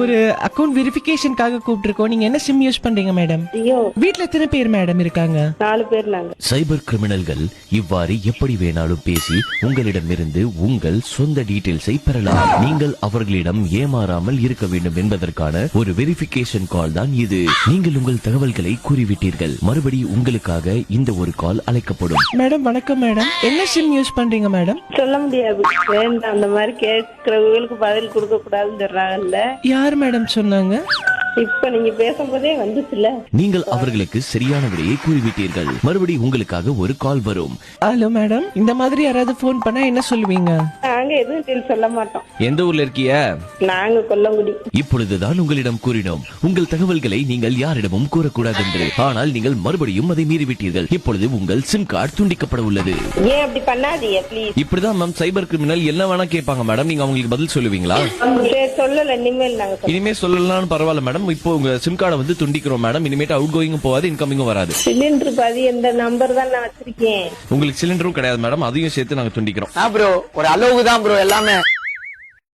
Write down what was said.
ஒரு அக்கவுண்ட் வெரிஃபிகேஷனுக்காக கூப்பிட்டிருக்கோம். நீங்க என்ன சிம் யூஸ் பண்றீங்க மேடம்? ஐயோ, வீட்ல எத்தனை பேர் மேடம் இருக்காங்க? 4 பேர் நாங்க. சைபர் கிரிமினல்கள் இவ்வாறு எப்படி வேணாலும் பேசி உங்களிடமிருந்து உங்கள் சொந்த டீடைல்ஸை பெறலாம். நீங்கள் அவர்களிடம் ஏமாறாமல் இருக்க வேண்டும் என்பதற்கான ஒரு வெரிஃபிகேஷன் கால் தான் இது. நீங்கள் உங்கள் தகவல்களை கூறிவிட்டீர்கள், மறுபடி உங்களுக்காக இந்த ஒரு கால் அழைக்கப்படும். மேடம் வணக்கம் மேடம், என்ன சிம் யூஸ் பண்றீங்க மேடம்? சொல்ல முடியாது, வேண்டாம். அந்த மாதிரி கேட்கறவங்களுக்கு பதில் கொடுக்க கூடாதுன்னு சொல்றாங்கல்ல. யார் மேடம் சொன்னாங்க? இப்ப நீங்க பேசும்போதே வந்துச்சுல. நீங்கள் அவர்களுக்கு சரியான விடையை கூறிவிட்டீர்கள், மறுபடி உங்களுக்காக ஒரு கால் வரும். ஹலோ மேடம், இந்த மாதிரி யாராவது போன் பண்ணா என்ன சொல்லுவீங்க? நாங்க எதுவும் சொல்ல மாட்டோம். எந்த ஊர்ல இருக்கிய? நாங்க கொல்லங்குடி. இப்பொழுதுதான் உங்களிடம் கூறினோம் உங்கள் தகவல்களை நீங்கள் யாரிடமும் கூறக்கூடாது என்று. ஆனால் நீங்கள் மறுபடியும் அதை மீறிவிட்டீர்கள். இப்பொழுது உங்கள் சிம் கார்டு துண்டிக்கப்பட உள்ளது. ஏன் அப்படி பண்ணாதீங்க ப்ளீஸ். இப்படிதான் மேம் சைபர் கிரிமினல் என்ன வேணா கேட்பாங்க மேடம். நீங்க அவங்களுக்கு பதில் சொல்லுவீங்களா? சரி, சொல்லல. இனிமேல் நாங்க இனிமே சொல்லலாம், பரவாயில்ல மேடம். இப்போ உங்க சிம் கார்டை வந்து துண்டிக்கிறோம் மேடம். இனிமேட்டு அவுட் கோயிங்கும் போகாது, இன்கமிங்கும் வராது. சிலிண்டர் பாதி எந்த நம்பர் தான் நான் வச்சிருக்கேன். உங்களுக்கு சிலிண்டரும் கிடையாது மேடம், அதையும் சேர்த்து நாங்க துண்டிக்கிறோம். ப்ரோ ஒரு அளவுக்கு தான் ப்ரோ எல்லாமே.